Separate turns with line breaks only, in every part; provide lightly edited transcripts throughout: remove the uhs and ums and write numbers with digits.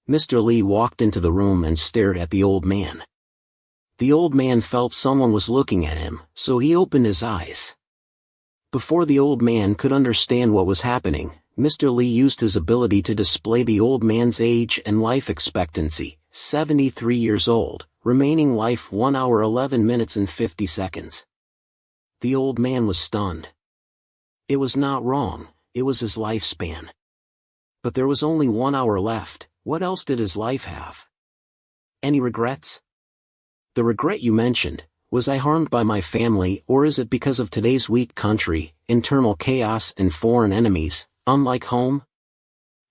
Mr. Li walked into the room and stared at the old man. The old man felt someone was looking at him, so he opened his eyes. Before the old man could understand what was happening, Mr. Li used his ability to display the old man's age and life expectancy, 73 years old, remaining life 1 hour 11 minutes and 50 seconds. The old man was stunned. It was not wrong, it was his lifespan. But there was only 1 hour left. What else did his life have? Any regrets? The regret you mentioned, was I harmed by my family, or is it because of today's weak country, internal chaos and foreign enemies, unlike home?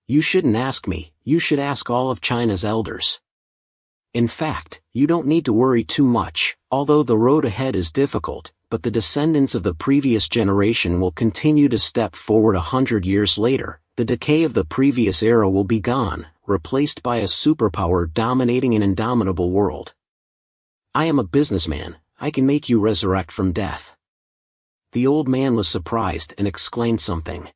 You shouldn't ask me, you should ask all of China's elders. In fact, you don't need to worry too much, although the road ahead is difficult, but the descendants of the previous generation will continue to step forward 100 years later. The decay of the previous era will be gone, replaced by a superpower dominating an indomitable world. I am a businessman, I can make you resurrect from death. The old man was surprised and exclaimed something.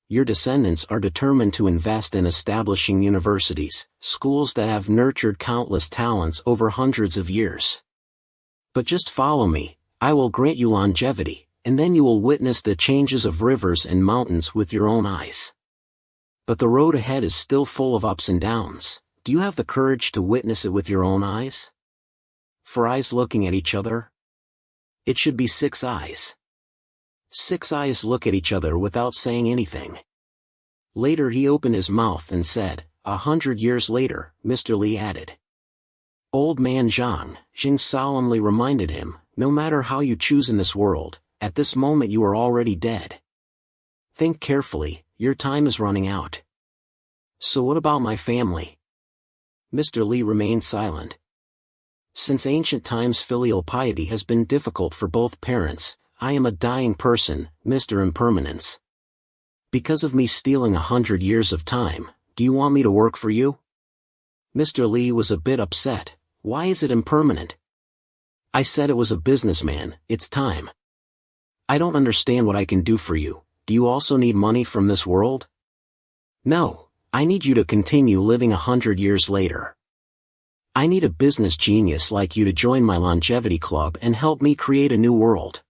Your descendants are determined to invest in establishing universities, schools that have nurtured countless talents over hundreds of years. But just follow me, I will grant you longevity, and then you will witness the changes of rivers and mountains with your own eyes. But the road ahead is still full of ups and downs. Do you have the courage to witness it with your own eyes? 4 eyes looking at each other? It should be 6 eyes. 6 eyes look at each other without saying anything. Later he opened his mouth and said, 100 years later, Mr. Li added. Old man Zhang solemnly reminded him, no matter how you choose in this world, at this moment you are already dead. Think carefully, your time is running out. So what about my family? Mr. Li remained silent. Since ancient times filial piety has been difficult for both parents, I am a dying person, Mr. Impermanence. Because of me stealing 100 years of time, do you want me to work for you? Mr. Li was a bit upset. Why is it impermanent? I said it was a businessman, it's time. I don't understand what I can do for you. Do you also need money from this world? No, I need you to continue living 100 years later. I need a business genius like you to join my longevity club and help me create a new world.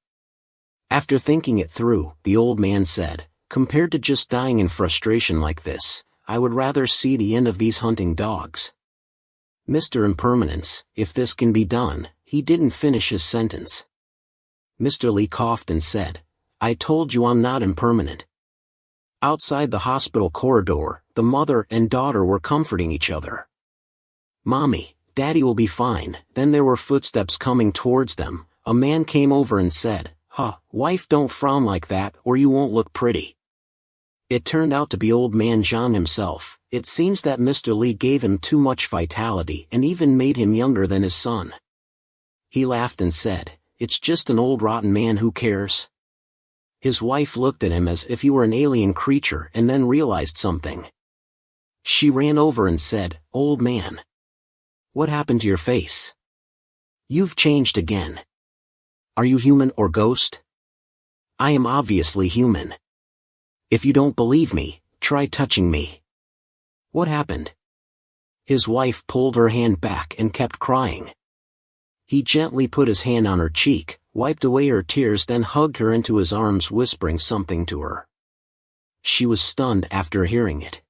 After thinking it through, the old man said, compared to just dying in frustration like this, I would rather see the end of these hunting dogs. Mr. Impermanence, if this can be done, he didn't finish his sentence. Mr. Li coughed and said, I told you I'm not impermanent. Outside the hospital corridor, the mother and daughter were comforting each other. Mommy, Daddy will be fine. Then there were footsteps coming towards them. A man came over and said, wife, don't frown like that or you won't look pretty. It turned out to be old man Zhang himself. It seems that Mr. Li gave him too much vitality and even made him younger than his son. He laughed and said, it's just an old rotten man, who cares? His wife looked at him as if he were an alien creature and then realized something. She ran over and said, old man. What happened to your face? You've changed again. Are you human or ghost? I am obviously human. If you don't believe me, try touching me. What happened? His wife pulled her hand back and kept crying. He gently put his hand on her cheek, wiped away her tears, then hugged her into his arms, whispering something to her. She was stunned after hearing it.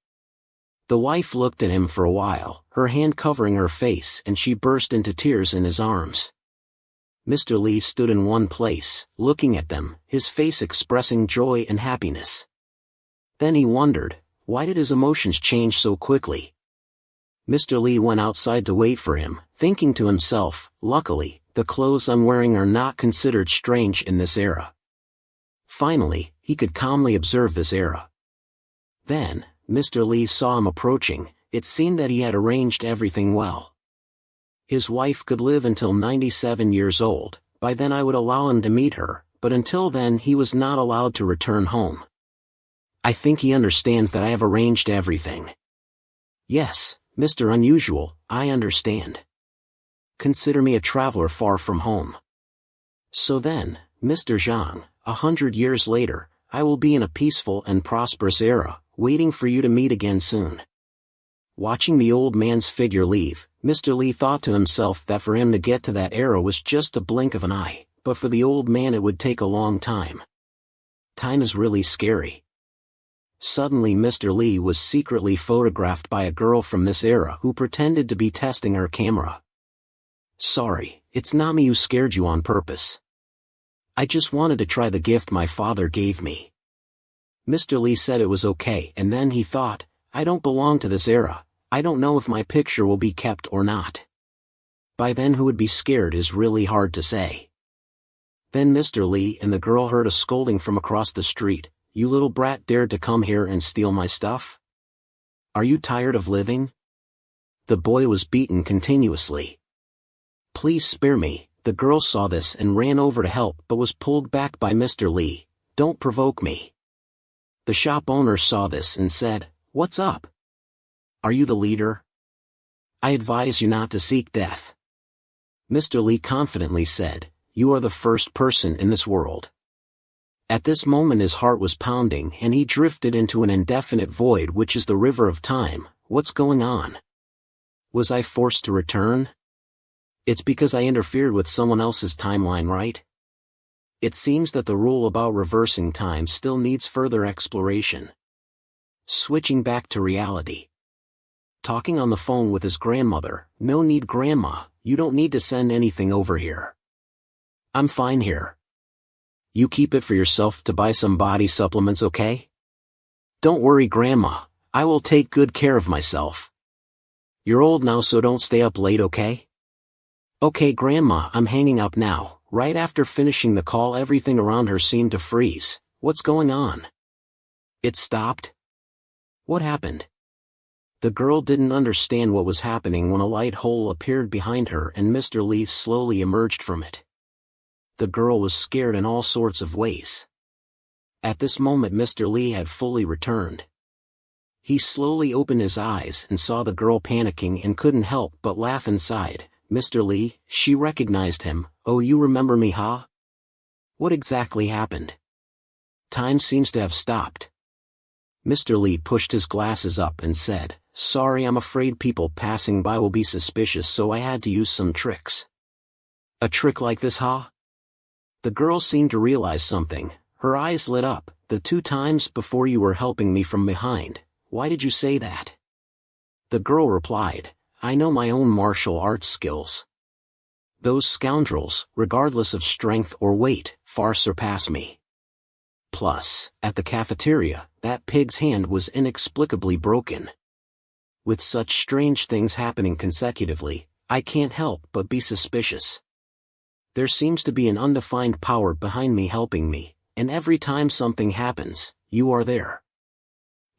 The wife looked at him for a while, her hand covering her face, and she burst into tears in his arms. Mr. Li stood in one place, looking at them, his face expressing joy and happiness. Then he wondered, why did his emotions change so quickly? Mr. Li went outside to wait for him, thinking to himself, luckily, the clothes I'm wearing are not considered strange in this era. Finally, he could calmly observe this era. Then, Mr. Li saw him approaching. It seemed that he had arranged everything well. His wife could live until 97 years old, by then I would allow him to meet her, but until then he was not allowed to return home. I think he understands that I have arranged everything. Yes, Mr. Unusual, I understand. Consider me a traveler far from home. So then, Mr. Zhang, 100 years later, I will be in a peaceful and prosperous era, waiting for you to meet again soon. Watching the old man's figure leave, Mr. Lee thought to himself that for him to get to that era was just a blink of an eye, but for the old man it would take a long time. Time is really scary. Suddenly Mr. Lee was secretly photographed by a girl from this era who pretended to be testing her camera. "Sorry, it's not me who scared you on purpose. I just wanted to try the gift my father gave me." Mr. Lee said it was okay, and then he thought, "I don't belong to this era. I don't know if my picture will be kept or not." By then who would be scared is really hard to say. Then Mr. Lee and the girl heard a scolding from across the street. "You little brat dared to come here and steal my stuff? Are you tired of living?" The boy was beaten continuously. "Please spare me." The girl saw this and ran over to help but was pulled back by Mr. Lee. "Don't provoke me." The shop owner saw this and said, "What's up? Are you the leader? I advise you not to seek death." Mr. Lee confidently said, "You are the first person in this world." At this moment his heart was pounding and he drifted into an indefinite void which is the river of time. What's going on? Was I forced to return? It's because I interfered with someone else's timeline, right? It seems that the rule about reversing time still needs further exploration. Switching back to reality. Talking on the phone with his grandmother. "No need, Grandma, you don't need to send anything over here. I'm fine here. You keep it for yourself to buy some body supplements, okay? Don't worry, Grandma, I will take good care of myself. You're old now, so don't stay up late, okay? Okay, Grandma, I'm hanging up now." Right after finishing the call, everything around her seemed to freeze. What's going on? It stopped? What happened? The girl didn't understand what was happening when a light hole appeared behind her and Mr. Lee slowly emerged from it. The girl was scared in all sorts of ways. At this moment Mr. Lee had fully returned. He slowly opened his eyes and saw the girl panicking and couldn't help but laugh inside. "Mr. Lee," she recognized him. "Oh, you remember me, huh? What exactly happened? Time seems to have stopped." Mr. Lee pushed his glasses up and said, "Sorry, I'm afraid people passing by will be suspicious, so I had to use some tricks." "A trick like this, huh?" The girl seemed to realize something. Her eyes lit up. "The 2 times before you were helping me from behind. Why did you say that?" The girl replied, "I know my own martial arts skills. Those scoundrels, regardless of strength or weight, far surpass me. Plus, at the cafeteria, that pig's hand was inexplicably broken. With such strange things happening consecutively, I can't help but be suspicious. There seems to be an undefined power behind me helping me, and every time something happens, you are there.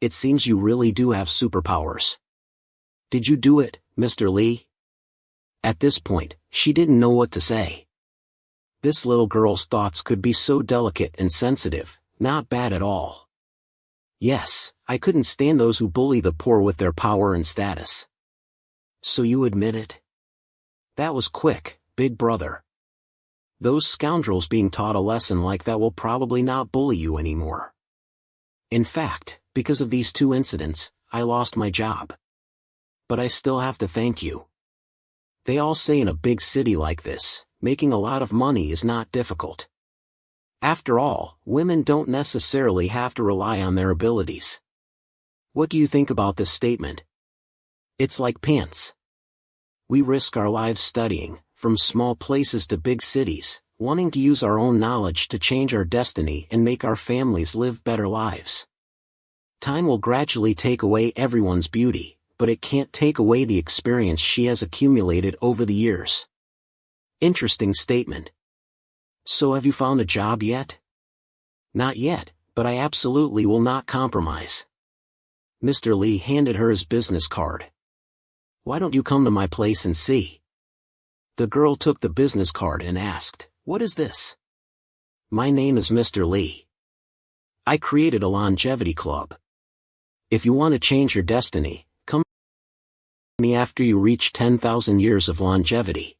It seems you really do have superpowers. Did you do it, Mr. Lee?" At this point, she didn't know what to say. This little girl's thoughts could be so delicate and sensitive. Not bad at all. "Yes, I couldn't stand those who bully the poor with their power and status." "So you admit it?" "That was quick, big brother. Those scoundrels being taught a lesson like that will probably not bully you anymore. In fact, because of these 2 incidents, I lost my job. But I still have to thank you. They all say in a big city like this, making a lot of money is not difficult. After all, women don't necessarily have to rely on their abilities. What do you think about this statement? It's like pants. We risk our lives studying, from small places to big cities, wanting to use our own knowledge to change our destiny and make our families live better lives. Time will gradually take away everyone's beauty, but it can't take away the experience she has accumulated over the years." Interesting statement. "So have you found a job yet?" "Not yet, but I absolutely will not compromise." Mr. Lee handed her his business card. "Why don't you come to my place and see?" The girl took the business card and asked, "What is this?" "My name is Mr. Lee. I created a longevity club. If you want to change your destiny, come to me after you reach 10,000 years of longevity.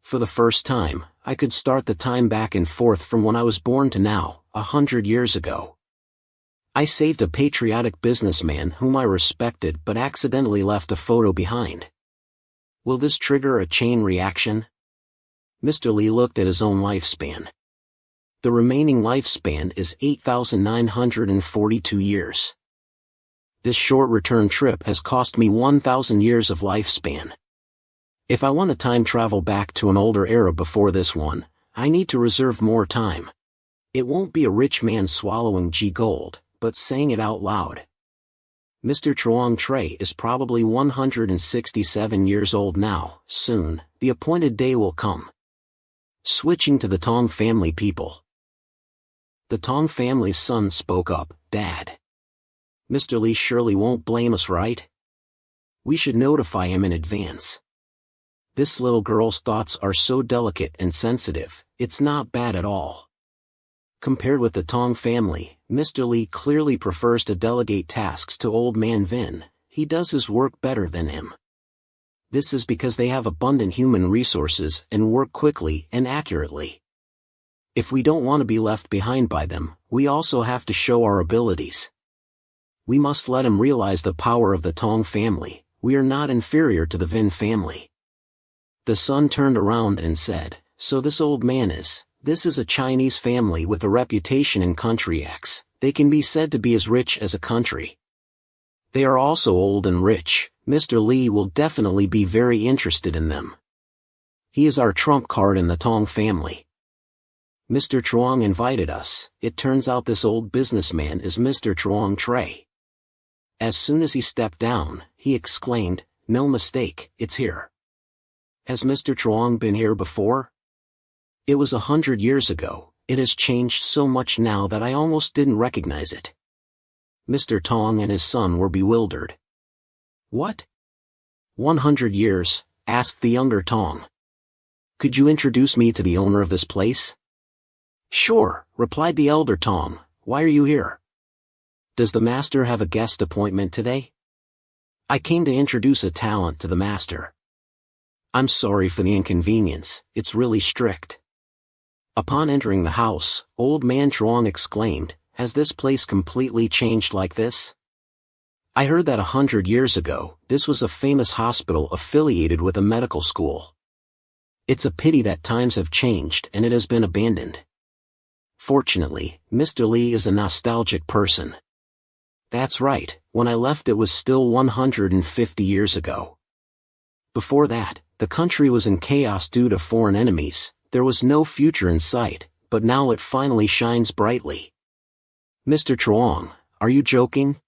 For the first time, I could start the time back and forth from when I was born to now, 100 years ago. I saved a patriotic businessman whom I respected but accidentally left a photo behind. Will this trigger a chain reaction? Mr. Lee looked at his own lifespan. The remaining lifespan is 8,942 years. This short return trip has cost me 1,000 years of lifespan. If I want to time travel back to an older era before this one, I need to reserve more time. It won't be a rich man swallowing gold, but saying it out loud. Mr. Chuang Tre is probably 167 years old now. Soon, the appointed day will come. Switching to the Tong family people. The Tong family's son spoke up, "Dad. Mr. Lee surely won't blame us, right? We should notify him in advance. This little girl's thoughts are so delicate and sensitive, it's not bad at all." Compared with the Tong family, Mr. Lee clearly prefers to delegate tasks to Old Man Vin. He does his work better than him. This is because they have abundant human resources and work quickly and accurately. If we don't want to be left behind by them, we also have to show our abilities. We must let him realize the power of the Tong family. We are not inferior to the Vin family. The son turned around and said, "So this old man this is a Chinese family with a reputation in country X. They can be said to be as rich as a country. They are also old and rich. Mr. Lee will definitely be very interested in them. He is our trump card in the Tong family. Mr. Chuang invited us. It turns out this old businessman is Mr. Chuang Tre." As soon as he stepped down, he exclaimed, "No mistake, it's here. Has Mr. Chuang been here before? It was 100 years ago. It has changed so much now that I almost didn't recognize it." Mr. Tong and his son were bewildered. "What? 100 years?" asked the younger Tong. "Could you introduce me to the owner of this place?" "Sure," replied the elder Tong. "Why are you here? Does the master have a guest appointment today?" "I came to introduce a talent to the master." "I'm sorry for the inconvenience, it's really strict." Upon entering the house, Old Man Chuang exclaimed, "Has this place completely changed like this? I heard that 100 years ago, this was a famous hospital affiliated with a medical school. It's a pity that times have changed and it has been abandoned." Fortunately, Mr. Lee is a nostalgic person. "That's right, when I left it was still 150 years ago. Before that, the country was in chaos due to foreign enemies. There was no future in sight, but now it finally shines brightly." "Mr. Chuang, are you joking?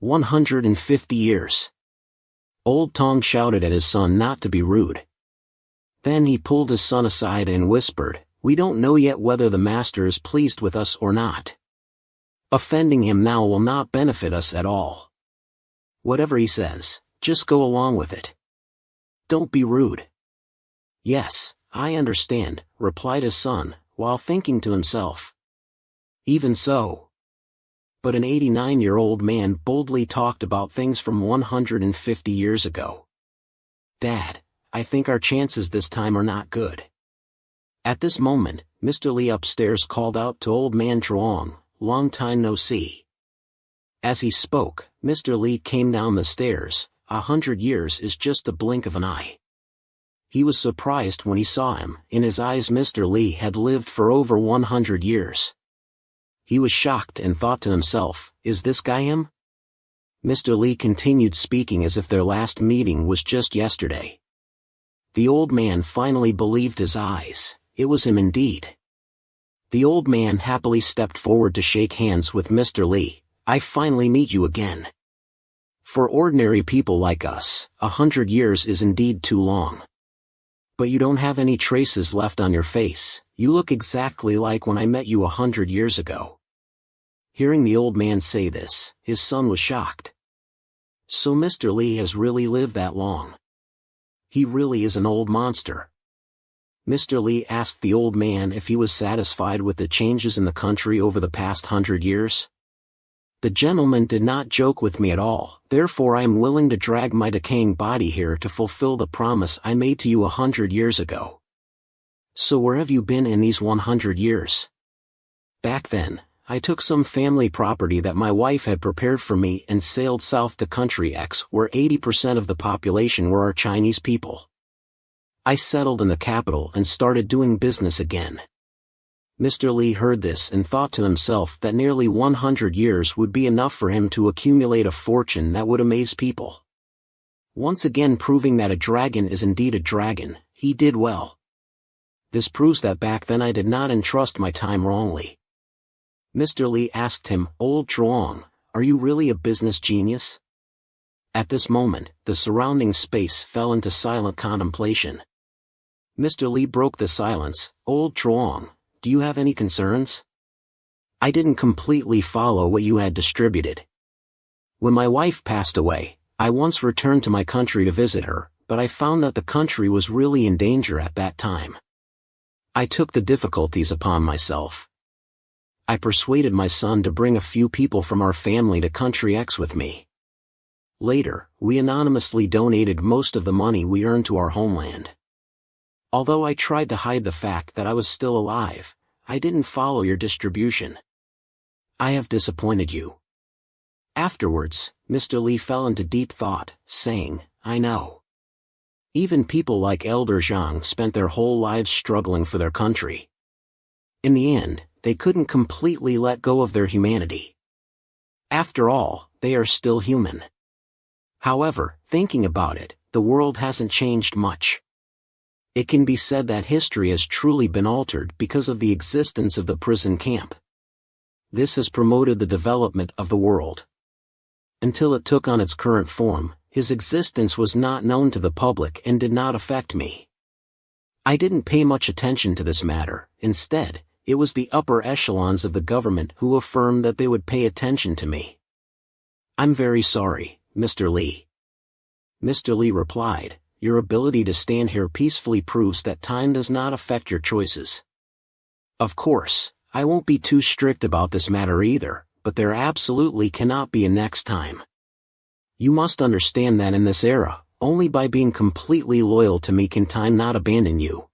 150 years. Old Tong shouted at his son not to be rude. Then he pulled his son aside and whispered, "We don't know yet whether the master is pleased with us or not. Offending him now will not benefit us at all. Whatever he says, just go along with it. Don't be rude." "Yes, I understand," replied his son, while thinking to himself, "Even so." But an 89-year-old man boldly talked about things from 150 years ago. "Dad, I think our chances this time are not good." At this moment, Mr. Lee upstairs called out to Old Man Chuang, "Long time no see." As he spoke, Mr. Lee came down the stairs. 100 years is just the blink of an eye. He was surprised when he saw him. In his eyes Mr. Lee had lived for over 100 years. He was shocked and thought to himself, "Is this guy him?" Mr. Lee continued speaking as if their last meeting was just yesterday. The old man finally believed his eyes. It was him indeed. The old man happily stepped forward to shake hands with Mr. Lee. "I finally meet you again. For ordinary people like us, 100 years is indeed too long. But you don't have any traces left on your face. You look exactly like when I met you 100 years ago." Hearing the old man say this, his son was shocked. So Mr. Lee has really lived that long. He really is an old monster. Mr. Lee asked the old man if he was satisfied with the changes in the country over the past 100 years. "The gentleman did not joke with me at all, therefore I am willing to drag my decaying body here to fulfill the promise I made to you 100 years ago." "So where have you been in these 100 years?" "Back then, I took some family property that my wife had prepared for me and sailed south to Country X, where 80% of the population were our Chinese people. I settled in the capital and started doing business again. Mr. Lee heard this and thought to himself that nearly 100 years would be enough for him to accumulate a fortune that would amaze people. Once again proving that a dragon is indeed a dragon, he did well. This proves that back then I did not entrust my time wrongly. Mr. Lee asked him, "Old Zhuang, are you really a business genius?" At this moment, the surrounding space fell into silent contemplation. Mr. Lee broke the silence. "Old Zhuang, do you have any concerns? I didn't completely follow what you had distributed. When my wife passed away, I once returned to my country to visit her, but I found that the country was really in danger at that time. I took the difficulties upon myself. I persuaded my son to bring a few people from our family to Country X with me. Later, we anonymously donated most of the money we earned to our homeland. Although I tried to hide the fact that I was still alive, I didn't follow your distribution. I have disappointed you." Afterwards, Mr. Lee fell into deep thought, saying, "I know. Even people like Elder Zhang spent their whole lives struggling for their country. In the end, they couldn't completely let go of their humanity. After all, they are still human. However, thinking about it, the world hasn't changed much. It can be said that history has truly been altered because of the existence of the prison camp. This has promoted the development of the world. Until it took on its current form, his existence was not known to the public and did not affect me. I didn't pay much attention to this matter. Instead, it was the upper echelons of the government who affirmed that they would pay attention to me. I'm very sorry, Mr. Lee." Mr. Lee replied, "Your ability to stand here peacefully proves that time does not affect your choices. Of course, I won't be too strict about this matter either, but there absolutely cannot be a next time. You must understand that in this era, only by being completely loyal to me can time not abandon you."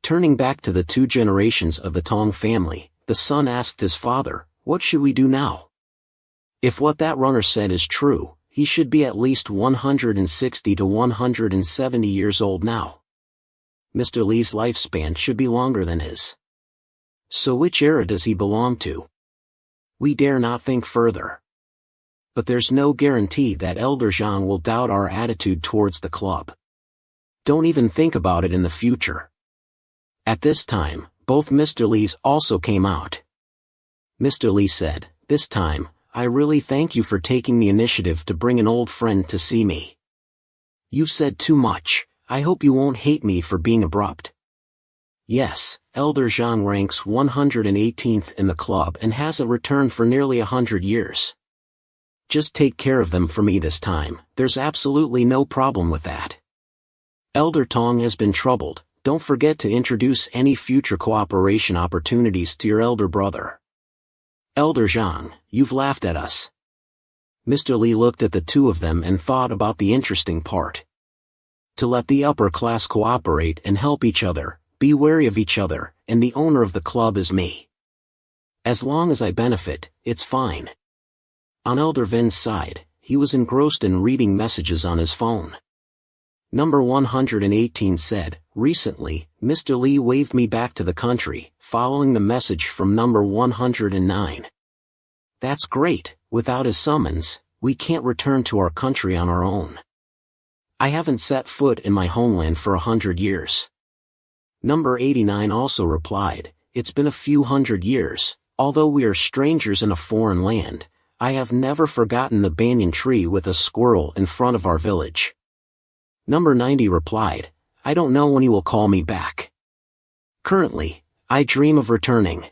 Turning back to the two generations of the Tong family, the son asked his father, "What should we do now? If what that runner said is true, he should be at least 160 to 170 years old now. Mr. Lee's lifespan should be longer than his. So which era does he belong to? We dare not think further. But there's no guarantee that Elder Zhang will doubt our attitude towards the club. Don't even think about it in the future." At this time, both Mr. Lees also came out. Mr. Lee said, "This time, I really thank you for taking the initiative to bring an old friend to see me. You've said too much. I hope you won't hate me for being abrupt." Yes, Elder Zhang ranks 118th in the club and hasn't returned for nearly 100 years. Just take care of them for me this time. There's absolutely no problem with that. Elder Tong has been troubled. Don't forget to introduce any future cooperation opportunities to your elder brother. Elder Zhang, you've laughed at us." Mr. Lee looked at the two of them and thought about the interesting part. To let the upper class cooperate and help each other, be wary of each other, and the owner of the club is me. As long as I benefit, it's fine. On Elder Vin's side, he was engrossed in reading messages on his phone. Number 118 said, "Recently, Mr. Lee waved me back to the country, following the message from number 109. That's great. Without his summons, we can't return to our country on our own. I haven't set foot in my homeland for 100 years. Number 89 also replied, "It's been a few hundred years. Although we are strangers in a foreign land, I have never forgotten the banyan tree with a squirrel in front of our village." Number 90 replied, "I don't know when he will call me back. Currently, I dream of returning.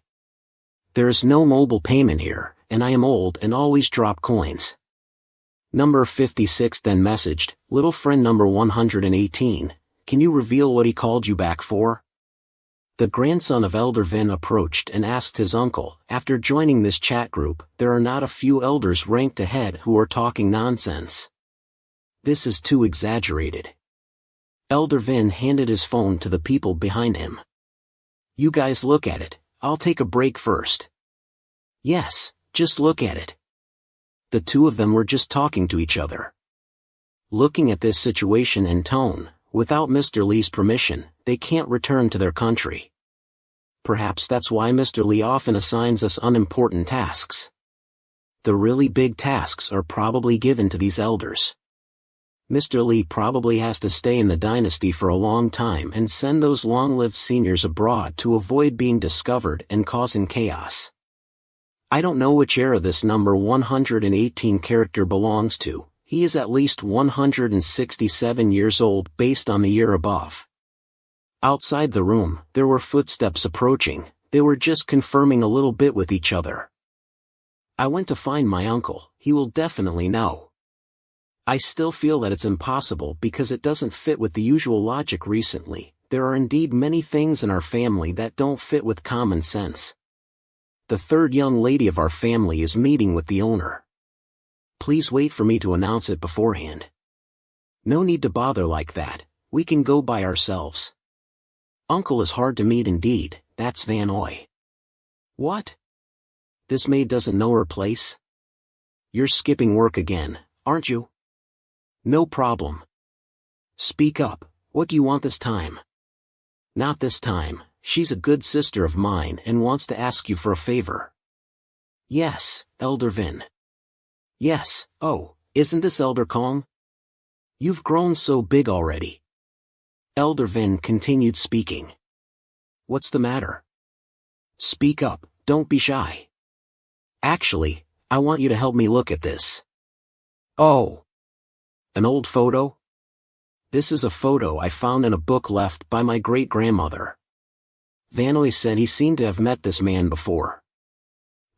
There is no mobile payment here, and I am old and always drop coins." Number 56 then messaged, "Little friend number 118, can you reveal what he called you back for?" The grandson of Elder Vin approached and asked his uncle, "After joining this chat group, there are not a few elders ranked ahead who are talking nonsense. This is too exaggerated." Elder Vin handed his phone to the people behind him. "You guys look at it, I'll take a break first." Yes, just look at it. The two of them were just talking to each other. Looking at this situation and tone, without Mr. Lee's permission, they can't return to their country. Perhaps that's why Mr. Lee often assigns us unimportant tasks. The really big tasks are probably given to these elders. Mr. Lee probably has to stay in the dynasty for a long time and send those long-lived seniors abroad to avoid being discovered and causing chaos. I don't know which era this number 118 character belongs to. He is at least 167 years old based on the year above. Outside the room, there were footsteps approaching. They were just confirming a little bit with each other. I went to find my uncle. He will definitely know. I still feel that it's impossible because it doesn't fit with the usual logic recently. There are indeed many things in our family that don't fit with common sense. The third young lady of our family is meeting with the owner. Please wait for me to announce it beforehand. No need to bother like that, we can go by ourselves. Uncle is hard to meet indeed, that's Van Oy. What? This maid doesn't know her place? You're skipping work again, aren't you? No problem. Speak up, what do you want this time? Not this time, she's a good sister of mine and wants to ask you for a favor. Yes, Elder Vin. Yes, oh, isn't this Elder Kong? You've grown so big already. Elder Vin continued speaking. What's the matter? Speak up, don't be shy. Actually, I want you to help me look at this. Oh. An old photo? This is a photo I found in a book left by my great-grandmother. Vanoy said he seemed to have met this man before.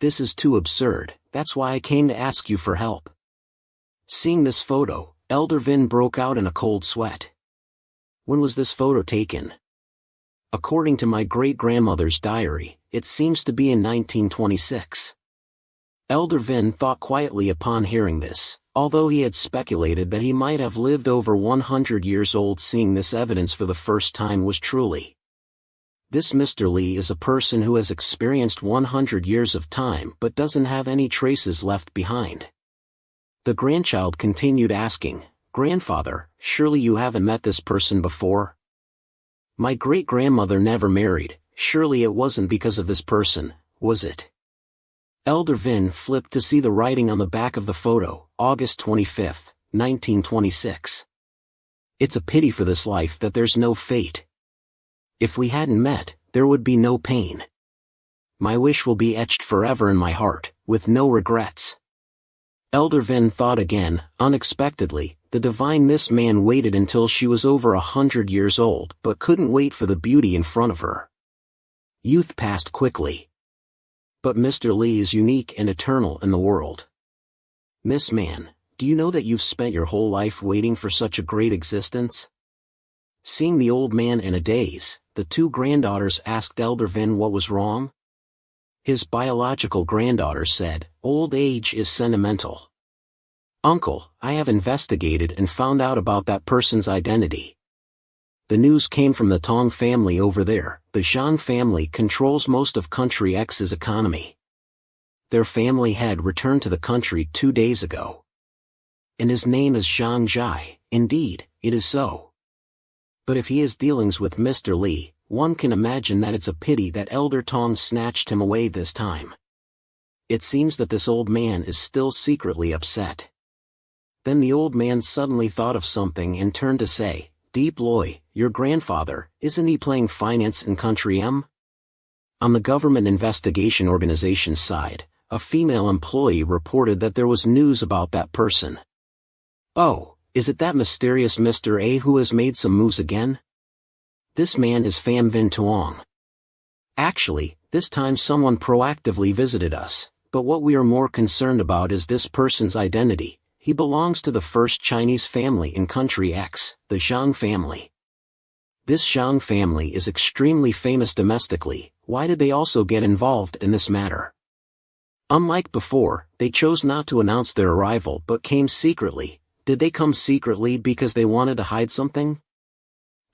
This is too absurd, that's why I came to ask you for help. Seeing this photo, Elder Vin broke out in a cold sweat. When was this photo taken? According to my great-grandmother's diary, it seems to be in 1926. Elder Vin thought quietly upon hearing this. Although he had speculated that he might have lived over 100 years old, seeing this evidence for the first time was truly. This Mr. Lee is a person who has experienced 100 years of time but doesn't have any traces left behind. The grandchild continued asking, Grandfather, surely you haven't met this person before? My great-grandmother never married, surely it wasn't because of this person, was it? Elder Vin flipped to see the writing on the back of the photo, August 25, 1926. It's a pity for this life that there's no fate. If we hadn't met, there would be no pain. My wish will be etched forever in my heart, with no regrets. Elder Vin thought again, unexpectedly, the divine Miss Man waited until she was over 100 years old but couldn't wait for the beauty in front of her. Youth passed quickly. But Mr. Lee is unique and eternal in the world. Miss Man, do you know that you've spent your whole life waiting for such a great existence? Seeing the old man in a daze, the two granddaughters asked Elder Vin what was wrong. His biological granddaughter said, Old age is sentimental. Uncle, I have investigated and found out about that person's identity. The news came from the Tong family over there. The Zhang family controls most of Country X's economy. Their family head returned to the country 2 days ago. And his name is Zhang Zhai. Indeed, it is so. But if he has dealings with Mr. Lee, one can imagine that it's a pity that Elder Tong snatched him away this time. It seems that this old man is still secretly upset. Then the old man suddenly thought of something and turned to say, Deep Loy, your grandfather, isn't he playing finance in Country M? On the government investigation organization's side, a female employee reported that there was news about that person. Oh, is it that mysterious Mr. A who has made some moves again? This man is Pham Vinh Tuong. Actually, this time someone proactively visited us, but what we are more concerned about is this person's identity. He belongs to the first Chinese family in Country X, the Zhang family. This Zhang family is extremely famous domestically. Why did they also get involved in this matter? Unlike before, they chose not to announce their arrival but came secretly. Did they come secretly because they wanted to hide something?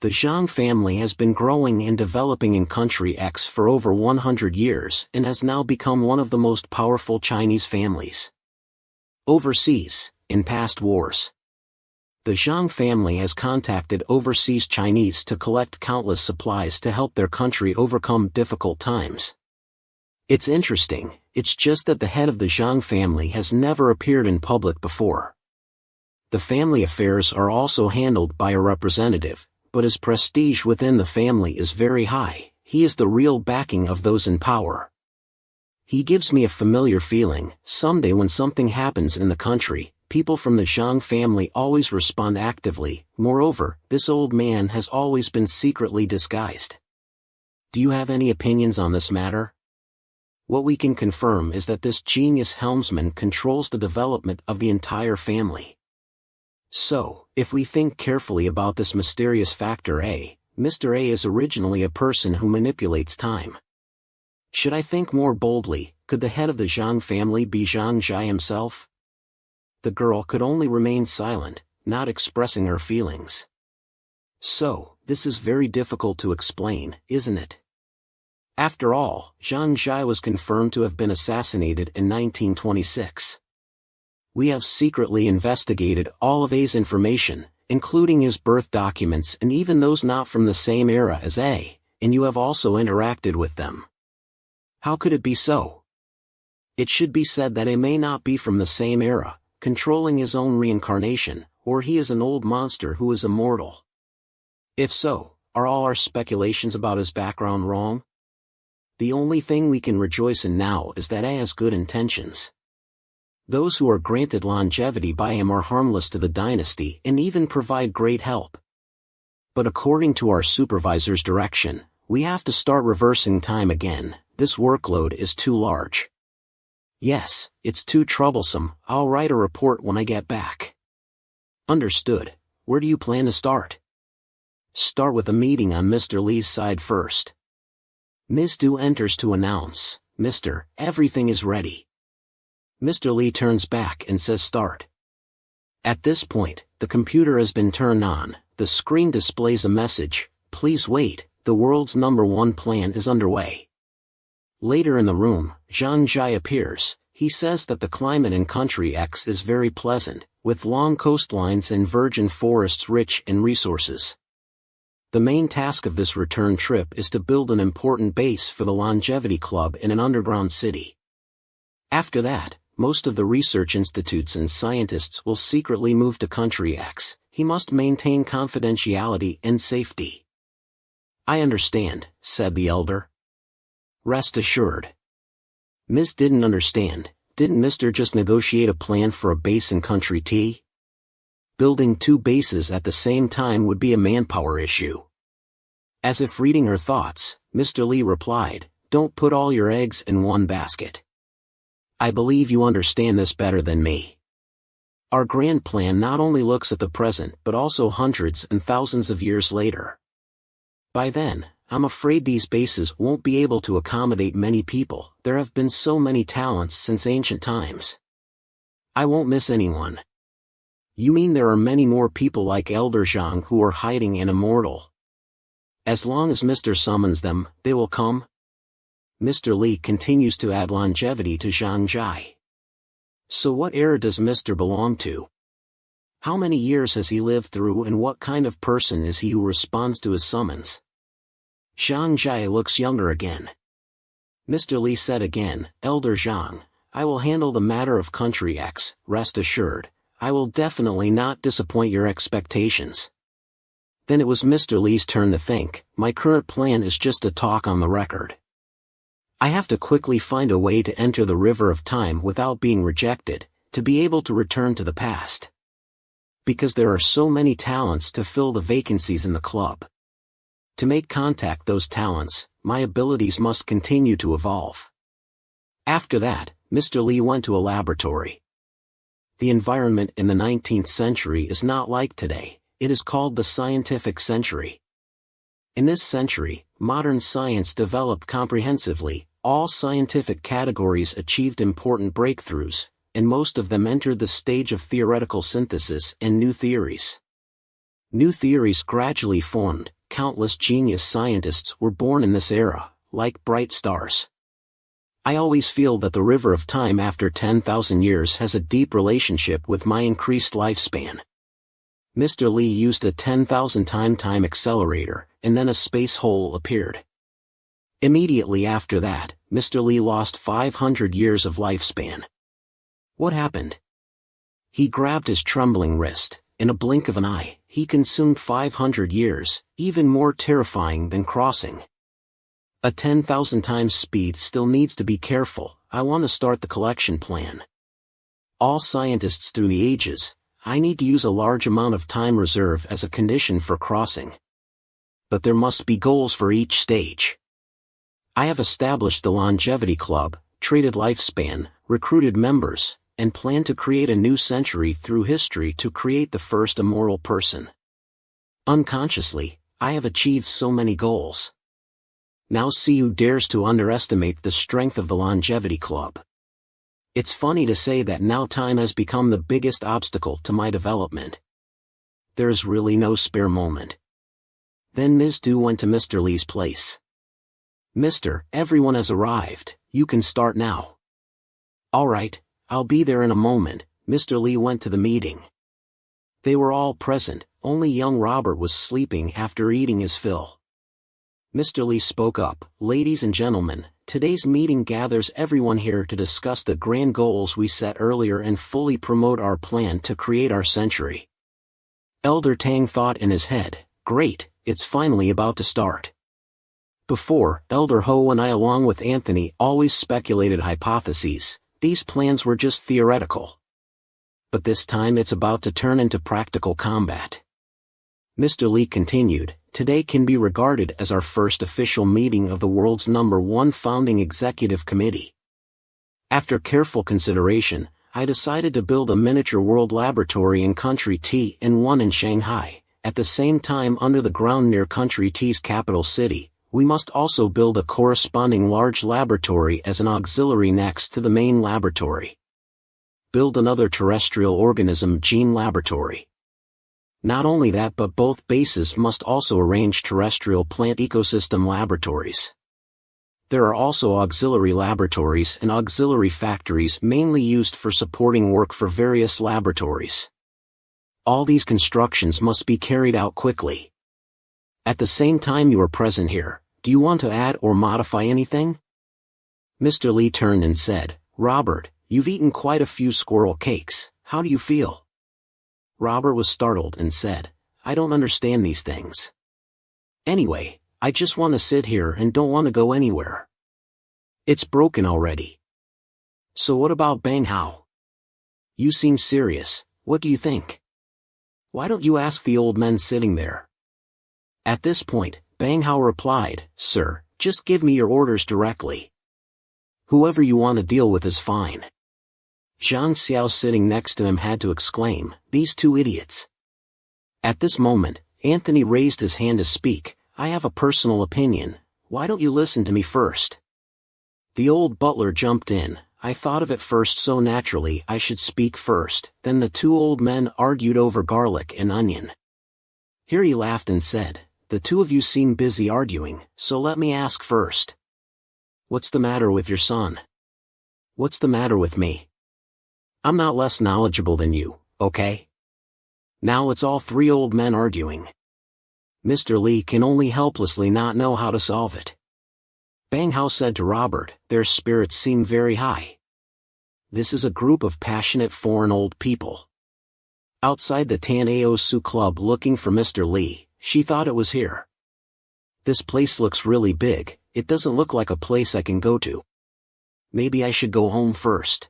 The Zhang family has been growing and developing in Country X for over 100 years and has now become one of the most powerful Chinese families. Overseas, in past wars, the Zhang family has contacted overseas Chinese to collect countless supplies to help their country overcome difficult times. It's interesting, it's just that the head of the Zhang family has never appeared in public before. The family affairs are also handled by a representative, but his prestige within the family is very high. He is the real backing of those in power. He gives me a familiar feeling. Someday when something happens in the country, people from the Zhang family always respond actively. Moreover, this old man has always been secretly disguised. Do you have any opinions on this matter? What we can confirm is that this genius helmsman controls the development of the entire family. So, if we think carefully about this mysterious factor A, Mr. A is originally a person who manipulates time. Should I think more boldly, could the head of the Zhang family be Zhang Zhai himself? The girl could only remain silent, not expressing her feelings. So, this is very difficult to explain, isn't it? After all, Zhang Zhai was confirmed to have been assassinated in 1926. We have secretly investigated all of A's information, including his birth documents and even those not from the same era as A, and you have also interacted with them. How could it be so? It should be said that A may not be from the same era, controlling his own reincarnation, or he is an old monster who is immortal. If so, are all our speculations about his background wrong? The only thing we can rejoice in now is that A has good intentions. Those who are granted longevity by him are harmless to the dynasty and even provide great help. But according to our supervisor's direction, we have to start reversing time again. This workload is too large. Yes, it's too troublesome. I'll write a report when I get back. Understood. Where do you plan to start? Start with a meeting on Mr. Li's side first. Ms. Du enters to announce, "Mr. Everything is ready." Mr. Li turns back and says start. At this point, the computer has been turned on. The screen displays a message, "Please wait, the world's #1 plan is underway." Later in the room, Zhang Zhai appears. He says that the climate in Country X is very pleasant, with long coastlines and virgin forests rich in resources. The main task of this return trip is to build an important base for the Longevity Club in an underground city. After that, most of the research institutes and scientists will secretly move to Country X. He must maintain confidentiality and safety. I understand, said the elder. Rest assured. Ms. didn't understand. Didn't Mr. just negotiate a plan for a base in Country T? Building 2 bases at the same time would be a manpower issue. As if reading her thoughts, Mr. Li replied, "Don't put all your eggs in one basket. I believe you understand this better than me. Our grand plan not only looks at the present but also hundreds and thousands of years later. By then, I'm afraid these bases won't be able to accommodate many people. There have been so many talents since ancient times. I won't miss anyone." You mean there are many more people like Elder Zhang who are hiding and immortal? As long as Mr. summons them, they will come? Mr. Li continues to add longevity to Zhang Zhai. So what era does Mr. belong to? How many years has he lived through and what kind of person is he who responds to his summons? Zhang Zhai looks younger again. Mr. Li said again, "Elder Zhang, I will handle the matter of Country X, rest assured. I will definitely not disappoint your expectations." Then it was Mr. Li's turn to think, "My current plan is just a talk on the record. I have to quickly find a way to enter the river of time without being rejected, to be able to return to the past. Because there are so many talents to fill the vacancies in the club. To make contact those talents, my abilities must continue to evolve." After that, Mr. Li went to a laboratory. The environment in the 19th century is not like today. It is called the scientific century. In this century, modern science developed comprehensively. All scientific categories achieved important breakthroughs, and most of them entered the stage of theoretical synthesis and new theories. New theories gradually formed, countless genius scientists were born in this era, like bright stars. I always feel that the river of time after 10,000 years has a deep relationship with my increased lifespan. Mr. Lee used a 10,000 time accelerator, and then a space hole appeared. Immediately after that, Mr. Lee lost 500 years of lifespan. What happened? He grabbed his trembling wrist. In a blink of an eye, he consumed 500 years, even more terrifying than crossing. A 10,000 times speed still needs to be careful. I want to start the collection plan. All scientists through the ages, I need to use a large amount of time reserve as a condition for crossing. But there must be goals for each stage. I have established the Longevity Club, traded lifespan, recruited members, and plan to create a new century through history to create the first immortal person. Unconsciously, I have achieved so many goals. Now see who dares to underestimate the strength of the Longevity Club. It's funny to say that now time has become the biggest obstacle to my development. There is really no spare moment. Then Ms. Du went to Mr. Lee's place. "Mister, everyone has arrived, you can start now." "All right, I'll be there in a moment." Mr. Lee went to the meeting. They were all present, only young Robert was sleeping after eating his fill. Mr. Lee spoke up, "Ladies and gentlemen, today's meeting gathers everyone here to discuss the grand goals we set earlier and fully promote our plan to create our century." Elder Tang thought in his head, "Great, it's finally about to start." Before, Elder Ho and I along with Anthony always speculated hypotheses. These plans were just theoretical. But this time it's about to turn into practical combat. Mr. Lee continued, "Today can be regarded as our first official meeting of the world's #1 founding executive committee. After careful consideration, I decided to build a miniature world laboratory in Country T and one in Shanghai. At the same time, under the ground near Country T's capital city, we must also build a corresponding large laboratory as an auxiliary next to the main laboratory. Build another terrestrial organism gene laboratory. Not only that, but both bases must also arrange terrestrial plant ecosystem laboratories. There are also auxiliary laboratories and auxiliary factories mainly used for supporting work for various laboratories. All these constructions must be carried out quickly. At the same time you are present here, do you want to add or modify anything?" Mr. Lee turned and said, "Robert, you've eaten quite a few squirrel cakes, how do you feel?" Robert was startled and said, "I don't understand these things. Anyway, I just want to sit here and don't want to go anywhere. It's broken already." "So what about Bang Hao? You seem serious, what do you think? Why don't you ask the old men sitting there?" At this point, Bang Hao replied, "Sir, just give me your orders directly. Whoever you want to deal with is fine." Zhang Xiao sitting next to him had to exclaim, "These two idiots." At this moment, Anthony raised his hand to speak. "I have a personal opinion, why don't you listen to me first?" The old butler jumped in. "I thought of it first so naturally I should speak first." Then the two old men argued over garlic and onion. Here he laughed and said, "The two of you seem busy arguing, so let me ask first. What's the matter with your son? What's the matter with me? I'm not less knowledgeable than you, okay? Now it's all three old men arguing. Mr. Lee can only helplessly not know how to solve it." Bang Hao said to Robert, "Their spirits seem very high. This is a group of passionate foreign old people." Outside the Tan Ao Su Club looking for Mr. Lee, she thought it was here. "This place looks really big, it doesn't look like a place I can go to. Maybe I should go home first."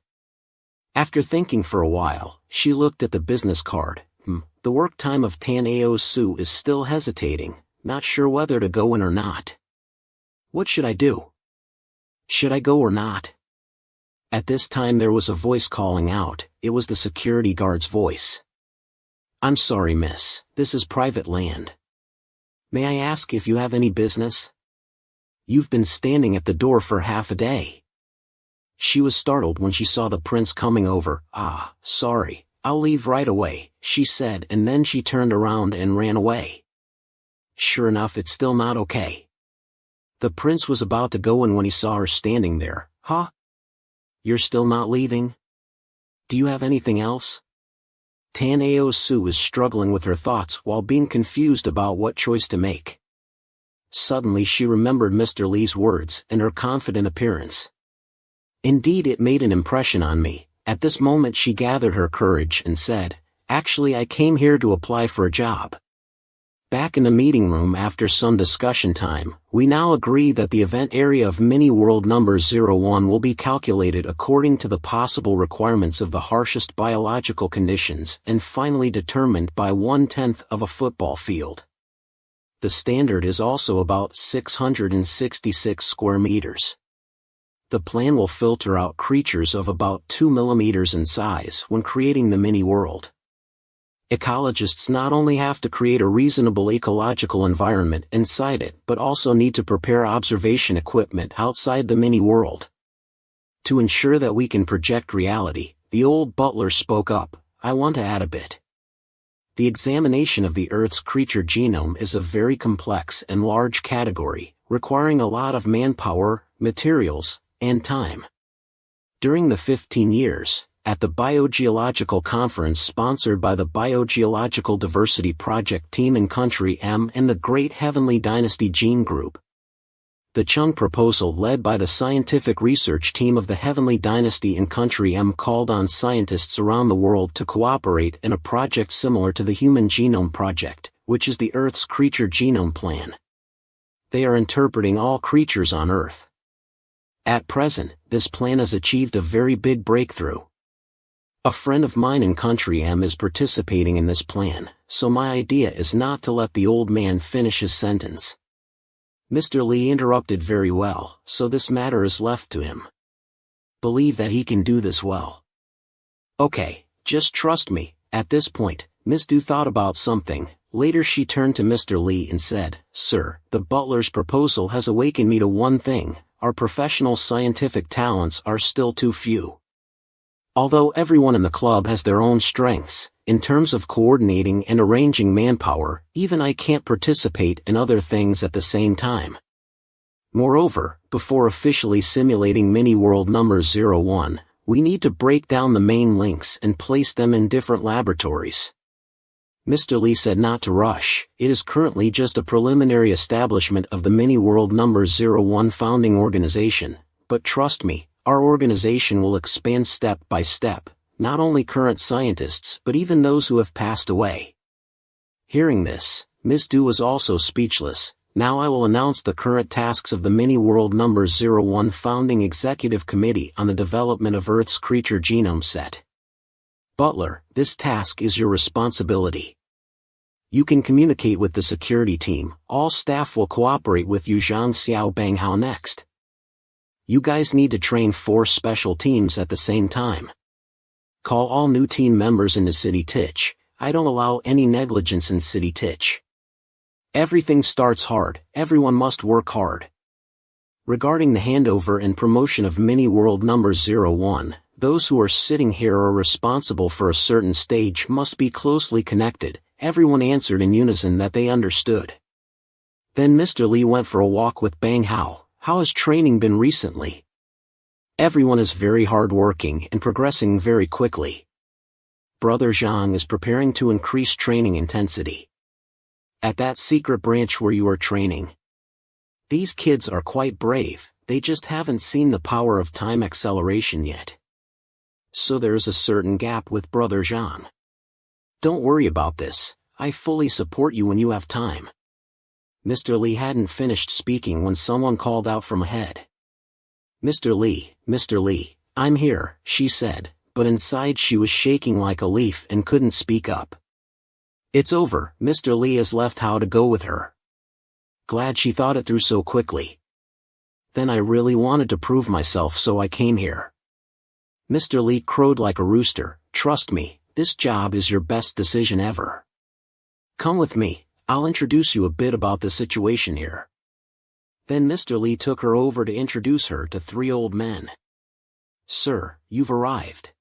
After thinking for a while, she looked at the business card. The work time of Tan Ao Su is still hesitating, not sure whether to go in or not. What should I do? Should I go or not? At this time there was a voice calling out. It was the security guard's voice. "I'm sorry, miss, this is private land. May I ask if you have any business? You've been standing at the door for half a day." She was startled when she saw the prince coming over. "Ah, sorry, "I'll leave right away," she said, and then she turned around and ran away. Sure enough, it's still not okay. The prince was about to go, and when he saw her standing there, "Huh? You're still not leaving? Do you have anything else?" Tanao Su was struggling with her thoughts while being confused about what choice to make. Suddenly she remembered Mr. Li's words and her confident appearance. Indeed, it made an impression on me. At this moment she gathered her courage and said, "Actually, I came here to apply for a job." Back in the meeting room after some discussion time, we now agree that the event area of mini world number 01 will be calculated according to the possible requirements of the harshest biological conditions and finally determined by 1/10 of a football field. The standard is also about 666 square meters. The plan will filter out creatures of about 2 millimeters in size when creating the mini world. Ecologists not only have to create a reasonable ecological environment inside it but also need to prepare observation equipment outside the mini world. To ensure that we can project reality, the old butler spoke up, "I want to add a bit. The examination of the Earth's creature genome is a very complex and large category, requiring a lot of manpower, materials, and time. During the 15 years, at the Biogeological Conference sponsored by the Biogeological Diversity Project team in Country M and the Great Heavenly Dynasty Gene Group, the Chung proposal led by the scientific research team of the Heavenly Dynasty in Country M called on scientists around the world to cooperate in a project similar to the Human Genome Project, which is the Earth's Creature Genome Plan. They are interpreting all creatures on Earth. At present, this plan has achieved a very big breakthrough. A friend of mine in Country M is participating in this plan, so my idea is not to let the old man finish his sentence. Mr. Li interrupted very well, so this matter is left to him. Believe that he can do this well. Okay, just trust me. At this point, Miss Du thought about something. Later she turned to Mr. Li and said, "Sir, the butler's proposal has awakened me to one thing: our professional scientific talents are still too few. Although everyone in the club has their own strengths, in terms of coordinating and arranging manpower, even I can't participate in other things at the same time. Moreover, before officially simulating mini world number 01, we need to break down the main links and place them in different laboratories." Mr. Li said not to rush. It is currently just a preliminary establishment of the mini world number 01 founding organization, but trust me, our organization will expand step by step, not only current scientists but even those who have passed away. Hearing this, Ms. Du was also speechless. Now I will announce the current tasks of the mini world number 01 founding executive committee on the development of Earth's creature genome set. Butler, this task is your responsibility. You can communicate with the security team. All staff will cooperate with you. Zhang Xiao Bang Hao next. You guys need to train 4 special teams at the same time. Call all new team members into City Titch. I don't allow any negligence in City Titch. Everything starts hard, everyone must work hard. Regarding the handover and promotion of mini world number 01, those who are sitting here are responsible for a certain stage must be closely connected. Everyone answered in unison that they understood. Then Mr. Li went for a walk with Bang Hao. How has training been recently? Everyone is very hard-working and progressing very quickly. Brother Zhang is preparing to increase training intensity. At that secret branch where you are training. These kids are quite brave, they just haven't seen the power of time acceleration yet. So there is a certain gap with Brother Zhang. Don't worry about this, I fully support you when you have time. Mr. Li hadn't finished speaking when someone called out from ahead. Mr. Li, I'm here, she said, but inside she was shaking like a leaf and couldn't speak up. It's over, Mr. Li has left Hao to go with her. Glad she thought it through so quickly. Then I really wanted to prove myself, so I came here. Mr. Li crowed like a rooster. Trust me, this job is your best decision ever. Come with me. I'll introduce you a bit about the situation here. Then Mr. Li took her over to introduce her to 3 old men. Sir, you've arrived.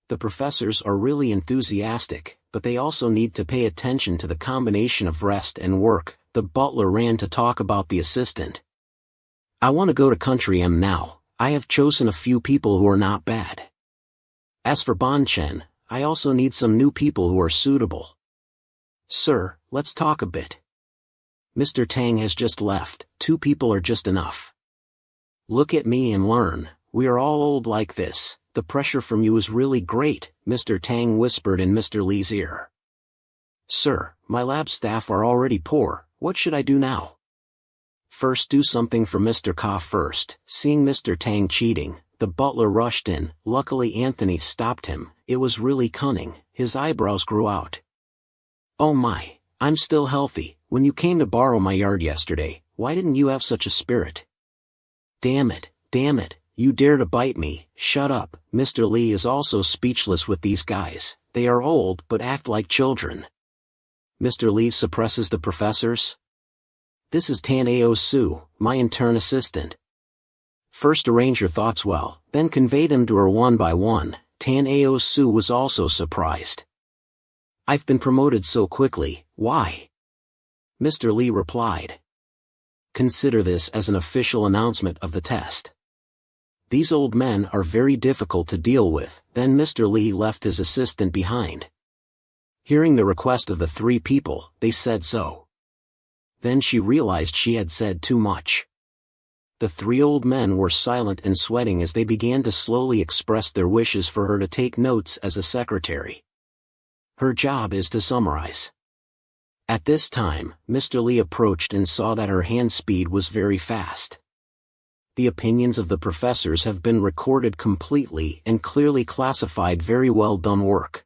The professors are really enthusiastic, but they also need to pay attention to the combination of rest and work. The butler ran to talk about the assistant. I want to go to Country M now. I have chosen a few people who are not bad. As for Bon Chen, I also need some new people who are suitable. Sir, let's talk a bit. Mr. Tang has just left. 2 people are just enough. Look at me and learn. We are all old like this. The pressure from you is really great, Mr. Tang whispered in Mr. Li's ear. Sir, my lab staff are already poor. What should I do now? First, do something for Mr. Ka first. Seeing Mr. Tang cheating, the butler rushed in. Luckily Anthony stopped him. It was really cunning. His eyebrows grew out. Oh my, I'm still healthy. When you came to borrow my yard yesterday, why didn't you have such a spirit? Damn it, you dare to bite me. Shut up. Mr. Li is also speechless with these guys. They are old but act like children. Mr. Li suppresses the professors. This is Tan Ao Su, my intern assistant. First arrange your thoughts well, then convey them to her one by one. Tan Ao Su was also surprised. I've been promoted so quickly, why? Mr. Li replied. Consider this as an official announcement of the test. These old men are very difficult to deal with. Then Mr. Li left his assistant behind. Hearing the request of the 3 people, they said so. Then she realized she had said too much. The 3 old men were silent and sweating as they began to slowly express their wishes for her to take notes as a secretary. Her job is to summarize. At this time, Mr. Li approached and saw that her hand speed was very fast. The opinions of the professors have been recorded completely and clearly classified. Very well done work.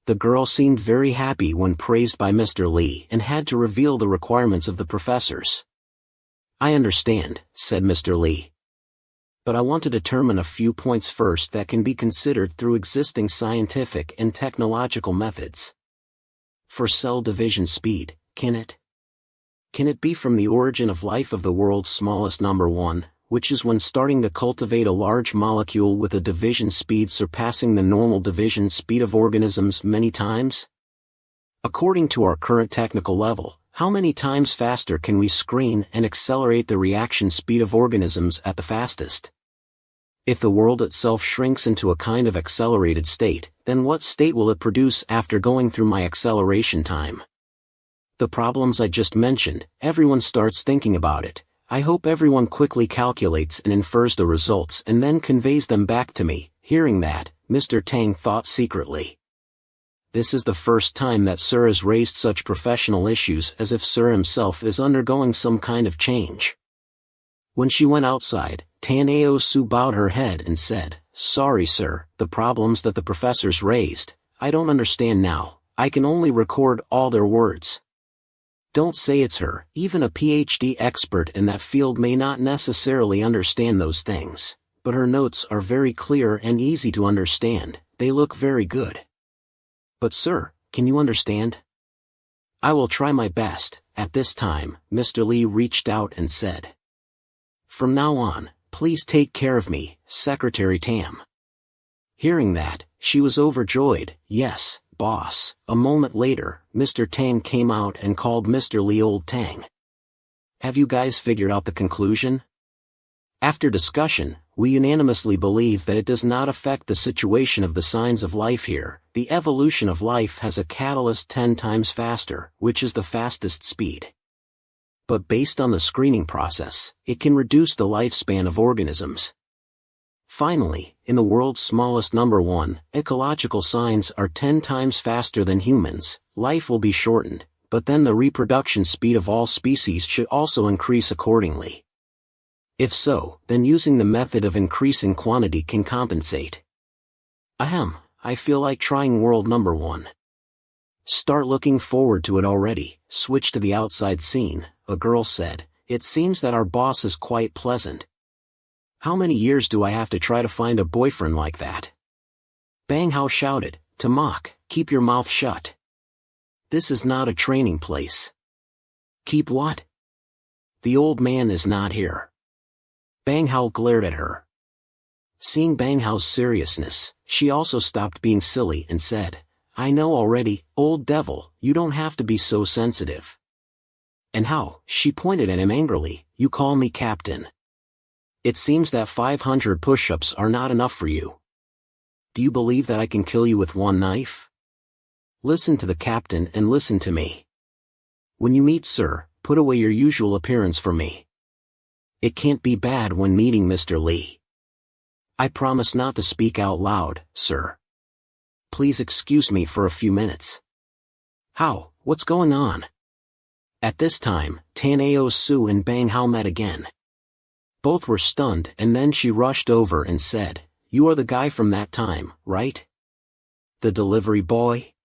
The girl seemed very happy when praised by Mr. Li and had to reveal the requirements of the professors. I understand, said Mr. Li. But I want to determine a few points first that can be considered through existing scientific and technological methods. For cell division speed, can it be from the origin of life of the world's smallest number 1, which is when starting to cultivate a large molecule with a division speed surpassing the normal division speed of organisms many times? According to our current technical level, how many times faster can we screen and accelerate the reaction speed of organisms at the fastest? If the world itself shrinks into a kind of accelerated state, then what state will it produce after going through my acceleration time? The problems I just mentioned, everyone starts thinking about it. I hope everyone quickly calculates and infers the results and then conveys them back to me. Hearing that, Mr. Tang thought secretly. This is the first time that Sir has raised such professional issues, as if Sir himself is undergoing some kind of change. When she went outside, Tan Ao Su bowed her head and said, Sorry sir, the problems that the professors raised, I don't understand now. I can only record all their words. Don't say it's her. Even a PhD expert in that field may not necessarily understand those things, but her notes are very clear and easy to understand. They look very good. But sir, can you understand? I will try my best. At this time, Mr. Li reached out and said, From now on, please take care of me, Secretary Tam. Hearing that, she was overjoyed. Yes, boss. A moment later, Mr. Tang came out and called Mr. Li Old Tang. Have you guys figured out the conclusion? After discussion, we unanimously believe that it does not affect the situation of the signs of life here. The evolution of life has a catalyst 10 times faster, which is the fastest speed. But based on the screening process, it can reduce the lifespan of organisms. Finally, in the world's smallest number 1, ecological signs are 10 times faster than humans. Life will be shortened, but then the reproduction speed of all species should also increase accordingly. If so, then using the method of increasing quantity can compensate. Ahem, I feel like trying world number 1. Start looking forward to it already. Switch to the outside scene. A girl said, It seems that our boss is quite pleasant. How many years do I have to try to find a boyfriend like that? Bang Hao shouted, to mock, keep your mouth shut. This is not a training place. Keep what? The old man is not here. Bang Hao glared at her. Seeing Bang Hao's seriousness, she also stopped being silly and said, "I know already, old devil, you don't have to be so sensitive." "And how," she pointed at him angrily, "you call me captain? It seems that 500 push-ups are not enough for you. Do you believe that I can kill you with one knife? Listen to the captain and listen to me. When you meet Sir, put away your usual appearance for me. It can't be bad when meeting Mr. Lee. I promise not to speak out loud, sir. Please excuse me for a few minutes." "How? What's going on?" At this time, Taneo Su and Bang Hao met again. Both were stunned, and then she rushed over and said, "You are the guy from that time, right? The delivery boy?"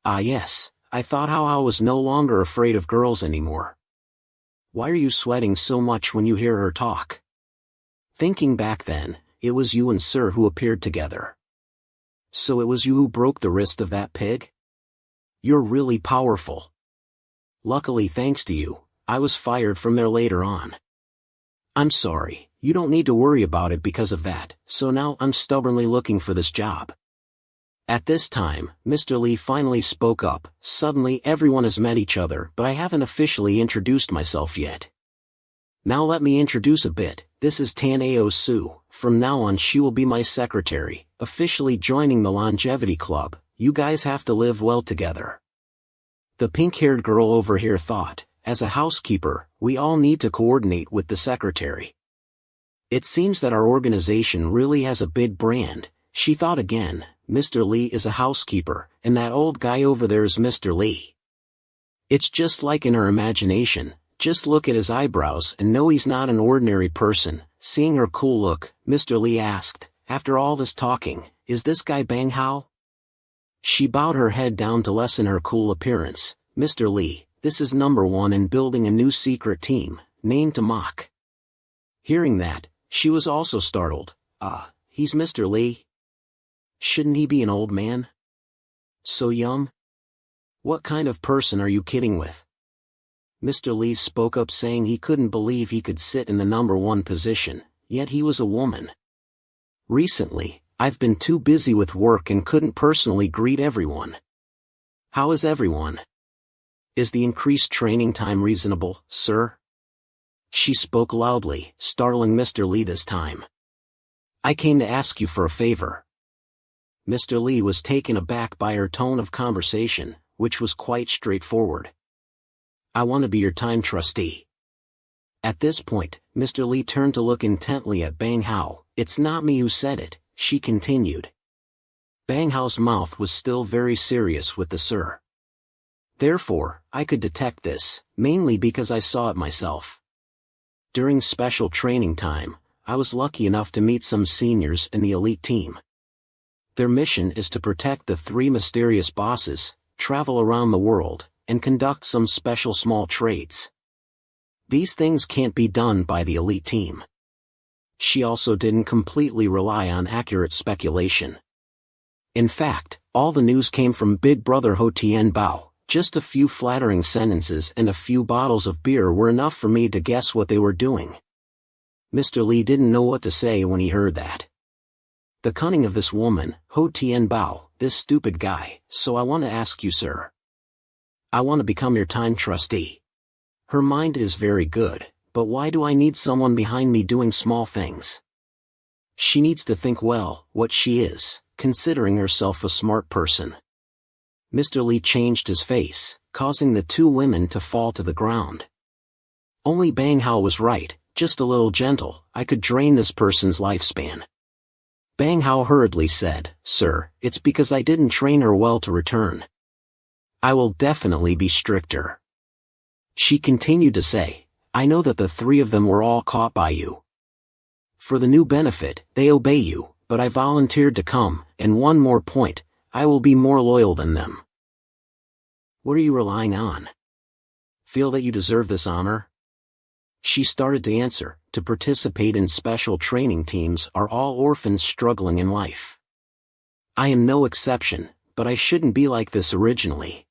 "Ah yes, I thought Hao was no longer afraid of girls anymore. Why are you sweating so much when you hear her talk? Thinking back then, it was you and Sir who appeared together. So it was you who broke the wrist of that pig? You're really powerful. Luckily, thanks to you, I was fired from there later on. I'm sorry, you don't need to worry about it because of that, so now I'm stubbornly looking for this job." At this time, Mr. Lee finally spoke up. "Suddenly everyone has met each other, but I haven't officially introduced myself yet. Now let me introduce a bit. This is Taneo Su. From now on she will be my secretary, officially joining the longevity club. You guys have to live well together." The pink-haired girl over here thought, as a housekeeper, we all need to coordinate with the secretary. It seems that our organization really has a big brand. She thought again, Mr. Lee is a housekeeper, and that old guy over there is Mr. Lee. It's just like in her imagination. Just look at his eyebrows and know he's not an ordinary person. Seeing her cool look, Mr. Lee asked, "After all this talking, is this guy Bang Hao?" She bowed her head down to lessen her cool appearance. "Mr. Lee, this is number one in building a new secret team, named to mock." Hearing that, she was also startled. He's Mr. Lee? Shouldn't he be an old man? So young? What kind of person are you kidding with?" Mr. Lee spoke up saying he couldn't believe he could sit in the number one position, yet he was a woman. "Recently, I've been too busy with work and couldn't personally greet everyone." "How is everyone? Is the increased training time reasonable, sir?" She spoke loudly, startling Mr. Lee this time. "I came to ask you for a favor." Mr. Lee was taken aback by her tone of conversation, which was quite straightforward. "I want to be your time trustee." At this point, Mr. Lee turned to look intently at Bang Hao. "It's not me who said it," she continued. Bang Hao's mouth was still very serious with the "sir." "Therefore, I could detect this, mainly because I saw it myself. During special training time, I was lucky enough to meet some seniors in the elite team. Their mission is to protect the three mysterious bosses, travel around the world, and conduct some special small trades. These things can't be done by the elite team." She also didn't completely rely on accurate speculation. In fact, all the news came from Big Brother Ho Tien Bao. Just a few flattering sentences and a few bottles of beer were enough for me to guess what they were doing. Mr. Lee didn't know what to say when he heard that. The cunning of this woman, Ho Tien Bao, this stupid guy. "So I want to ask you, sir. I want to become your time trustee. Her mind is very good, but why do I need someone behind me doing small things? She needs to think well, what she is, considering herself a smart person." Mr. Lee changed his face, causing the two women to fall to the ground. Only Bang Hao was right, just a little gentle. "I could drain this person's lifespan." Bang Hao hurriedly said, "Sir, it's because I didn't train her well to return. I will definitely be stricter." She continued to say, "I know that the three of them were all caught by you. For the new benefit, they obey you, but I volunteered to come, and one more point, I will be more loyal than them." "What are you relying on? Feel that you deserve this honor?" She started to answer. "To participate in special training teams are all orphans struggling in life. I am no exception, but I shouldn't be like this originally.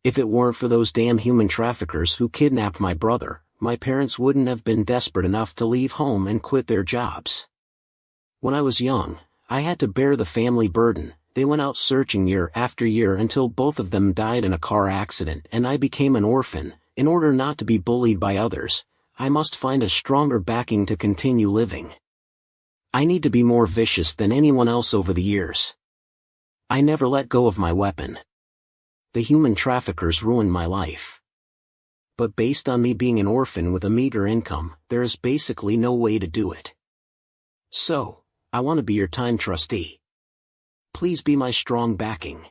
If it weren't for those damn human traffickers who kidnapped my brother, my parents wouldn't have been desperate enough to leave home and quit their jobs. When I was young, I had to bear the family burden. They went out searching year after year until both of them died in a car accident and I became an orphan. In order not to be bullied by others, I must find a stronger backing to continue living. I need to be more vicious than anyone else over the years. I never let go of my weapon. The human traffickers ruined my life. But based on me being an orphan with a meager income, there is basically no way to do it. So, I want to be your time trustee. Please be my strong backing.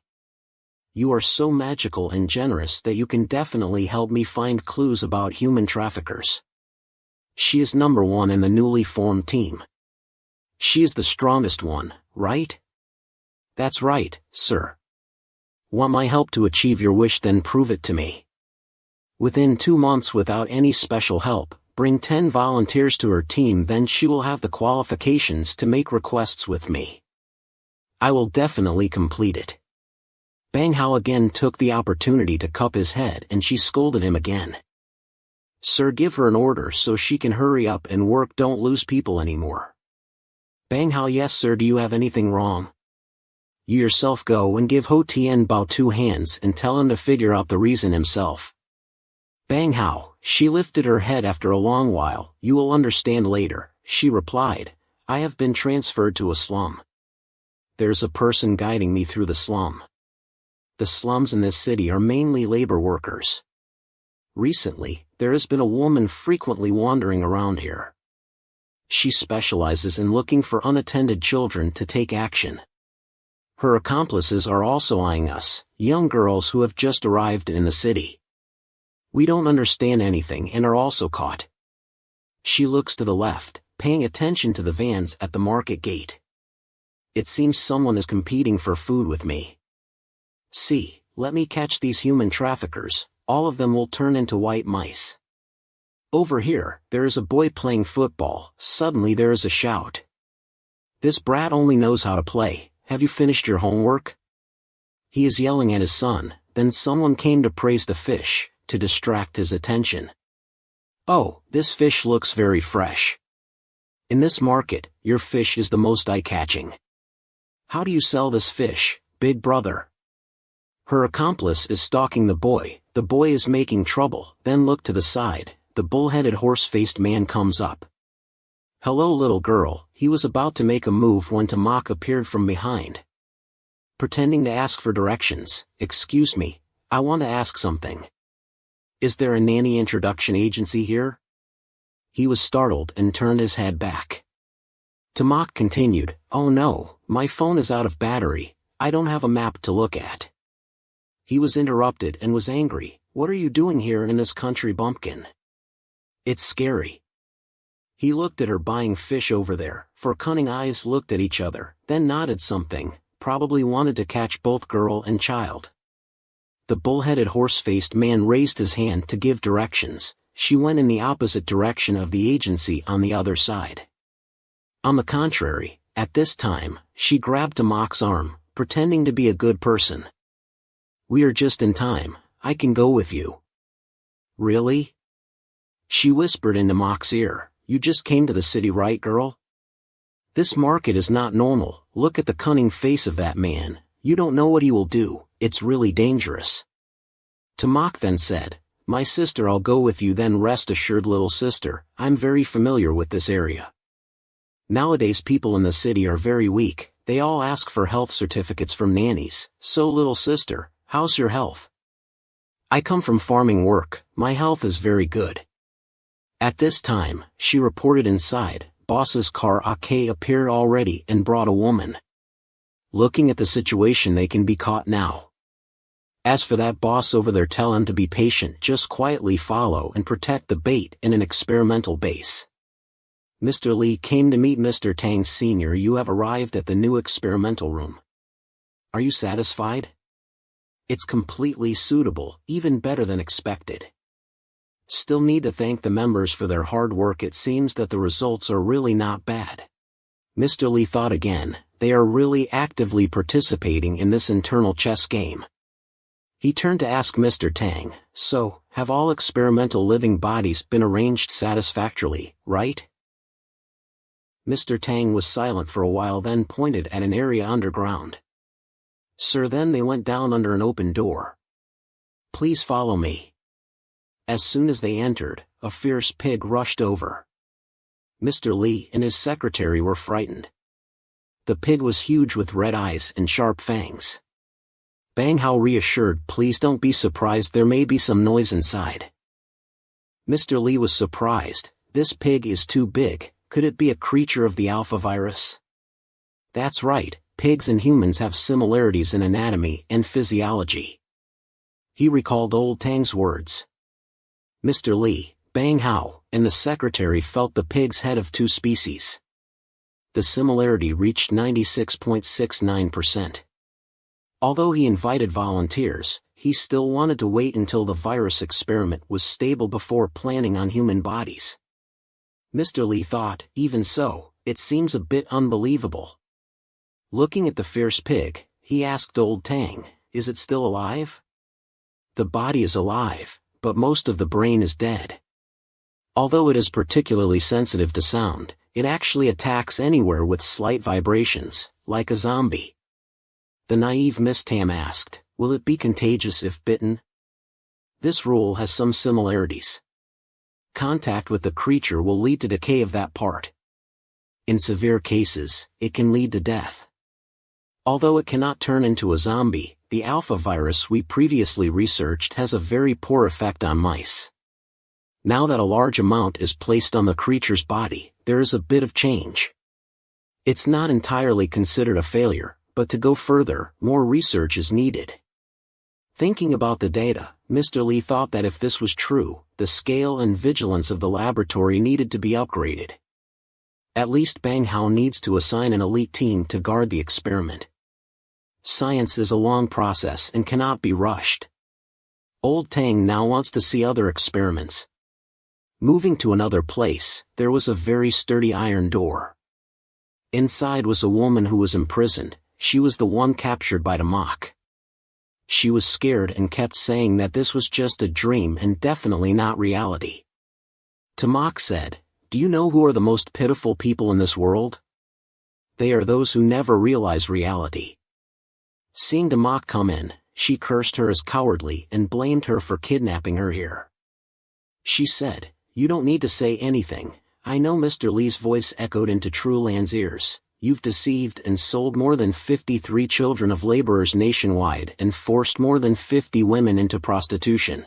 You are so magical and generous that you can definitely help me find clues about human traffickers. She is number one in the newly formed team. She is the strongest one, right? That's right, sir. Want my help to achieve your wish? Then prove it to me. Within 2 months, without any special help, bring 10 volunteers to her team, then she will have the qualifications to make requests with me. I will definitely complete it. Bang Hao again took the opportunity to cup his head and she scolded him again. Sir, give her an order so she can hurry up and work. Don't lose people anymore. Bang Hao, yes sir. Do you have anything wrong? You yourself go and give Ho Tian Bao 2 hands and tell him to figure out the reason himself. Bang Hao, she lifted her head after a long while. You will understand later, she replied. I have been transferred to a slum. There's a person guiding me through the slum. The slums in this city are mainly labor workers. Recently, there has been a woman frequently wandering around here. She specializes in looking for unattended children to take action. Her accomplices are also eyeing us, young girls who have just arrived in the city. We don't understand anything and are also caught. She looks to the left, paying attention to the vans at the market gate. It seems someone is competing for food with me. See, let me catch these human traffickers, all of them will turn into white mice. Over here, there is a boy playing football. Suddenly there is a shout. This brat only knows how to play. Have you finished your homework? He is yelling at his son. Then someone came to praise the fish, to distract his attention. Oh, this fish looks very fresh. In this market, your fish is the most eye-catching. How do you sell this fish, big brother? Her accomplice is stalking the boy is making trouble. Then look to the side, the bull-headed horse-faced man comes up. Hello little girl. He was about to make a move when Tamak appeared from behind. Pretending to ask for directions. Excuse me, I want to ask something. Is there a nanny introduction agency here? He was startled and turned his head back. Tamak continued, oh no, my phone is out of battery, I don't have a map to look at. He was interrupted and was angry. What are you doing here in this country bumpkin? It's scary. He looked at her buying fish over there. 4 cunning eyes looked at each other, then nodded something, probably wanted to catch both girl and child. The bull-headed horse-faced man raised his hand to give directions. She went in the opposite direction of the agency on the other side. On the contrary, at this time, she grabbed Tamak's arm, pretending to be a good person. We are just in time, I can go with you. Really? She whispered into Tamak's ear, you just came to the city, right girl? This market is not normal. Look at the cunning face of that man. You don't know what he will do. It's really dangerous. Tamak then said, my sister, I'll go with you. Then rest assured little sister, I'm very familiar with this area. Nowadays people in the city are very weak. They all ask for health certificates from nannies. So little sister, how's your health? I come from farming work. My health is very good. At this time, she reported inside. Boss's car Ake appeared already and brought a woman. Looking at the situation, they can be caught now. As for that boss over there, tell him to be patient, just quietly follow and protect the bait in an experimental base. Mr. Lee came to meet Mr. Tang Sr. You have arrived at the new experimental room. Are you satisfied? It's completely suitable, even better than expected. Still need to thank the members for their hard work. It seems that the results are really not bad. Mr. Lee thought again, they are really actively participating in this internal chess game. He turned to ask Mr. Tang, so, have all experimental living bodies been arranged satisfactorily, right? Mr. Tang was silent for a while, then pointed at an area underground. Sir, then they went down under an open door. Please follow me. As soon as they entered, a fierce pig rushed over. Mr. Li and his secretary were frightened. The pig was huge with red eyes and sharp fangs. Bang Hao reassured, please don't be surprised, there may be some noise inside. Mr. Li was surprised, this pig is too big, could it be a creature of the alpha virus? That's right, pigs and humans have similarities in anatomy and physiology. He recalled old Tang's words. Mr. Li, Bang Hao, and the secretary felt the pig's head of two species. The similarity reached 96.69%. Although he invited volunteers, he still wanted to wait until the virus experiment was stable before planning on human bodies. Mr. Li thought, even so, it seems a bit unbelievable. Looking at the fierce pig, he asked old Tang, is it still alive? The body is alive, but most of the brain is dead. Although it is particularly sensitive to sound, it actually attacks anywhere with slight vibrations, like a zombie. The naive Miss Tam asked, will it be contagious if bitten? This rule has some similarities. Contact with the creature will lead to decay of that part. In severe cases, it can lead to death. Although it cannot turn into a zombie, the alpha virus we previously researched has a very poor effect on mice. Now that a large amount is placed on the creature's body, there is a bit of change. It's not entirely considered a failure, but to go further, more research is needed. Thinking about the data, Mr. Li thought that if this was true, the scale and vigilance of the laboratory needed to be upgraded. At least Bang Hao needs to assign an elite team to guard the experiment. Science is a long process and cannot be rushed. Old Tang now wants to see other experiments. Moving to another place, there was a very sturdy iron door. Inside was a woman who was imprisoned. She was the one captured by Tamak. She was scared and kept saying that this was just a dream and definitely not reality. Tamak said, do you know who are the most pitiful people in this world? They are those who never realize reality. Seeing Tamak come in, she cursed her as cowardly and blamed her for kidnapping her here. She said, you don't need to say anything. I know. Mr. Li's voice echoed into True Land's ears. You've deceived and sold more than 53 children of laborers nationwide and forced more than 50 women into prostitution.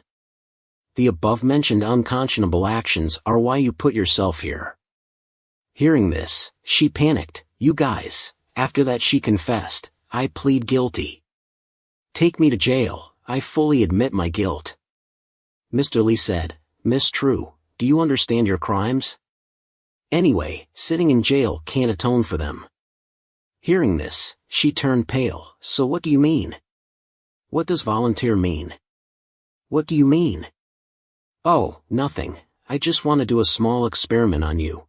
The above-mentioned unconscionable actions are why you put yourself here. Hearing this, she panicked. You guys. After that she confessed, I plead guilty. Take me to jail, I fully admit my guilt. Mr. Li said, Miss True, do you understand your crimes? Anyway, sitting in jail can't atone for them. Hearing this, she turned pale. So what do you mean? What does volunteer mean? What do you mean? Oh, nothing. I just want to do a small experiment on you.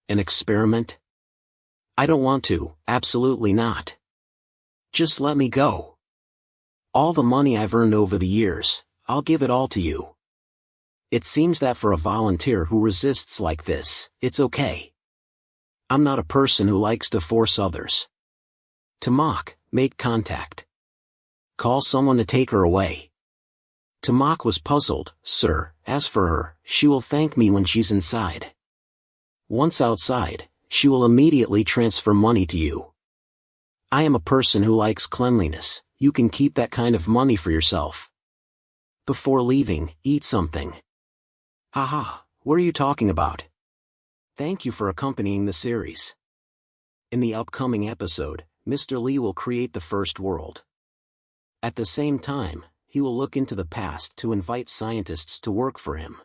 An experiment? I don't want to, absolutely not. Just let me go. All the money I've earned over the years, I'll give it all to you. It seems that for a volunteer who resists like this, it's okay. I'm not a person who likes to force others. Tamak, make contact. Call someone to take her away. Tamak was puzzled. Sir, as for her, she will thank me when she's inside. Once outside, she will immediately transfer money to you. I am a person who likes cleanliness. You can keep that kind of money for yourself. Before leaving, eat something. Haha, what are you talking about? Thank you for accompanying the series. In the upcoming episode, Mr. Li will create the first world. At the same time, he will look into the past to invite scientists to work for him.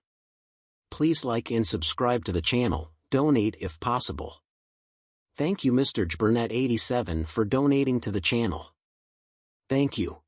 Please like and subscribe to the channel, donate if possible. Thank you Mr. Jburnett87 for donating to the channel. Thank you.